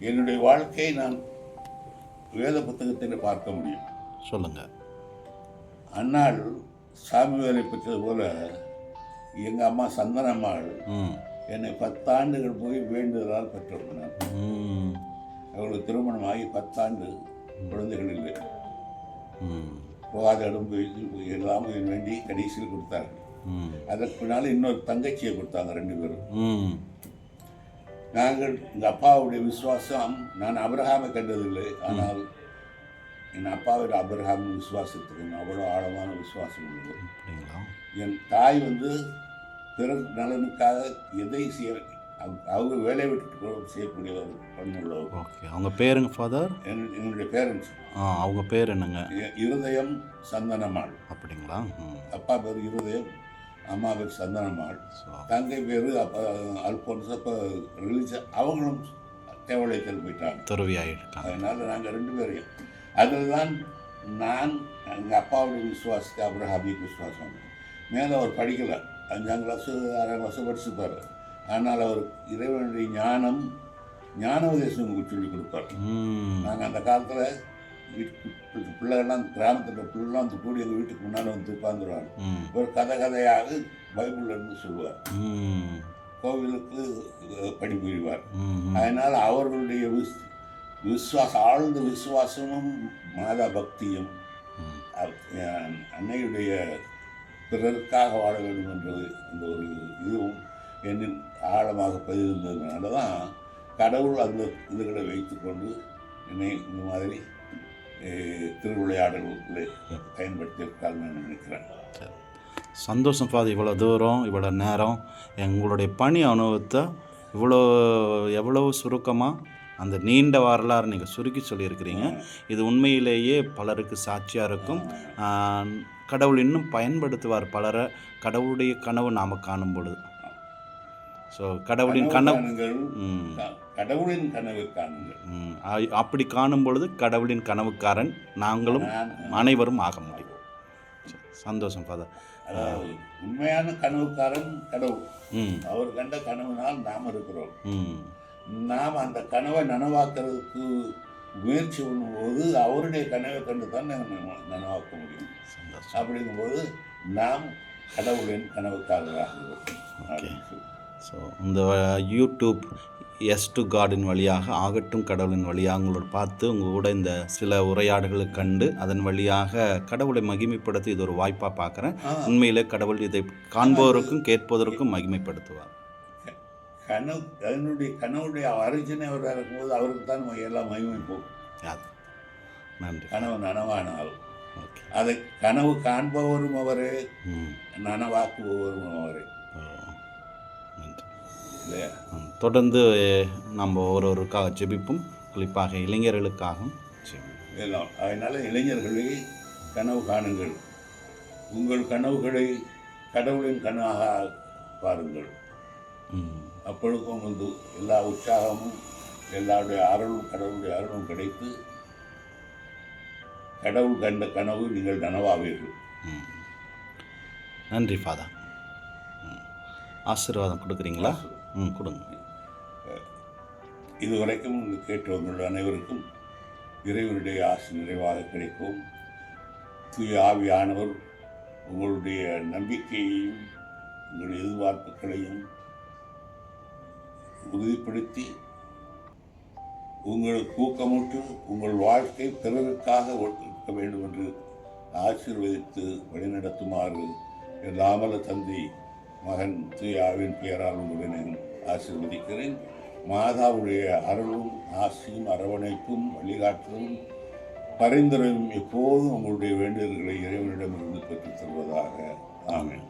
என்னுடைய வாழ்க்கையை நான் வேத புத்தகத்தில் பார்க்க முடியும். சொல்லுங்க. அன்னாள் சாமி வேலை பெற்றது போல எங்கள் அம்மா சந்தனம்மாள் என்னை 10 ஆண்டுகள் போய் வேண்டுதலால் பெற்றவர்கள். அவர்களுக்கு திருமணமாகி 10 ஆண்டு குழந்தைகள் இல்லை. போகாத இடம் போய் எல்லாமே வேண்டி கடைசியில் கொடுத்தார்கள். அதற்கு பின்னால் இன்னொரு தங்கச்சியை கொடுத்தாங்க 2 பேரும். நாங்கள் எங்கள் அப்பாவுடைய விசுவாசம், நான் அபிரகாமை கண்டதில்லை, ஆனால் என் அப்பாவோட அபிரகாம் விசுவாசத்துக்கு அவ்வளோ ஆழமான விசுவாசம் உள்ளது. என் தாய் பிறர் நலனுக்காக எதை செய்ய அவங்க வேலையை விட்டுட்டு செய்யக்கூடியவர் பண்ணுள்ளவர். ஓகே. அவங்க பேருங்க ஃபாதர்? என்னுடைய பேரண்ட்ஸ். அவங்க பேர் என்னங்க? இருதயம் சந்தனம்மாள். அப்படிங்களா? அப்பா பேர் இருதயம், அம்மா பேர் சந்தனம்மாள். தங்கை பேர் அப்போ அல்போன்ஸ். அப்போ ரிலீஜன் அவங்களும் தேவலயத்தில் போயிட்டாங்க, துறவி ஆகிட்டாங்க. அதனால் நாங்கள் 2 பேரையும் அதில் தான் நான் எங்கள் அப்பாவுடைய விசுவாசத்தை அபிரஹாமிக் விசுவாசம். மேலே அவர் படிக்கலை, 5ஆம் கிளாஸு 6ஆம் கிளாஸு படிச்சுப்பார். ஆனால் அவர் இறைவனுடைய ஞான உபதேசம் சொல்லிக் கொடுப்பார். நாங்கள் அந்த காலத்தில் பிள்ளைகள்லாம் கிராமத்தில் பிள்ளைலாம் கூடி எங்கள் வீட்டுக்கு முன்னால் உட்காந்துருவாங்க. ஒரு கதையாக பைபிள்ல இருந்து சொல்லுவார். கோவிலுக்கு படி புரிவார். அதனால் அவர்களுடைய ஆழ்ந்த விசுவாசமும் மாதா பக்தியும் அன்னையுடைய பிறருக்காக வாழ வேண்டும் என்றது இந்த ஒரு இதுவும் என்னில் ஆழமாக பதிந்திருந்ததுனால தான் கடவுள் அந்த இதுகளை வைத்துக்கொண்டு என்னை இந்த மாதிரி திருவிளையாடல்களை பயன்படுத்தியிருக்காங்க நான் நினைக்கிறேன். சந்தோஷம் ஃபாதர். இவ்வளோ தூரம் இவ்வளோ நேரம் எங்களுடைய பணி அனுபவத்தை எவ்வளவு சுருக்கமாக அந்த நீண்ட வரலாறு நீங்கள் சுருக்கி சொல்லியிருக்கிறீங்க. இது உண்மையிலேயே பலருக்கு சாட்சியாக இருக்கும். கடவுள் இன்னும் பயன்படுத்துவார் பலரை. கடவுளுடைய கனவு நாம் காணும் பொழுது, ஸோ கடவுளின் அப்படி காணும் பொழுது கடவுளின் கனவுக்காரன் நாங்களும் அனைவரும் ஆக முடியும். சந்தோஷம் ஃபாதர். உண்மையான கனவுக்காரன் கடவுள். அவர் கண்ட கனவுனால் நாம் இருக்கிறோம். நாம் அந்த கனவை நனவாக்குறதுக்கு முயற்சி பண்ணும்போது அவருடைய கனவை கண்டு தான் நனவாக்க முடியும். அப்படிங்கும்போது நாம் கடவுளின் கனவுக்காரராக. ஸோ இந்த யூடியூப் எஸ் டு காடின் வழியாக, ஆகட்டும் கடவுளின் வழியாக உங்களோட பார்த்து உங்கள் கூட இந்த சில உரையாடுகளை கண்டு அதன் வழியாக கடவுளை மகிமைப்படுத்தி இது ஒரு வாய்ப்பாக பார்க்குறேன். உண்மையிலே கடவுள் இதை காண்பவருக்கும் கேட்பதற்கும் மகிமைப்படுத்துவார். கனவுடைய அரிஜினை அவர் இருக்கும்போது அவருக்கு தான் எல்லாம் மகிமை போகும். நன்றி. கனவு நனவானால் அதை கனவு காண்பவரும் அவரே, நனவாக்குபவரும் அவரே. தொடர்ந்து நம்ம ஒருவருக்காக ஜெபிப்போம், குறிப்பாக இளைஞர்களுக்காகவும் எல்லாம். அதனால் இளைஞர்களை கனவு காணுங்கள். உங்கள் கனவுகளை கடவுளின் கனவாக பாருங்கள். அப்பொழுதும் எல்லா உற்சாகமும் எல்லாருடைய அருளும் கடவுளுடைய அருளும் கிடைத்து கடவுள் கண்ட கனவு நீங்கள் நனவாவீர்கள். நன்றி ஃபாதர். ஆசீர்வாதம் கொடுக்குறீங்களா? கொடுங்க. இதுவரைக்கும் கேட்டவர்கள் அனைவருக்கும் இறைவனுடைய ஆசை நிறைவாக கிடைக்கும். தூய ஆவியானவர் உங்களுடைய நம்பிக்கையையும் உங்களுடைய எதிர்பார்ப்புகளையும் உறுதிப்படுத்தி உங்களுக்கு ஊக்கமுற்று உங்கள் வாழ்க்கை பிறருக்காக இருக்க வேண்டும் என்று ஆசீர்வதித்து வழிநடத்துமாறு எல்லாமல்ல தந்தை மகன் தூயாவின் பெயரால் உங்களை ஆசீர்வதிக்கிறேன். மாதாவுடைய அருளும் ஆசையும் அரவணைப்பும் வழிகாட்டலும் பரிந்துரையும் எப்போதும் உங்களுடைய வேண்டுதல்களை இறைவனிடமிருந்து பெற்றுத் தருவதாக. ஆமென்.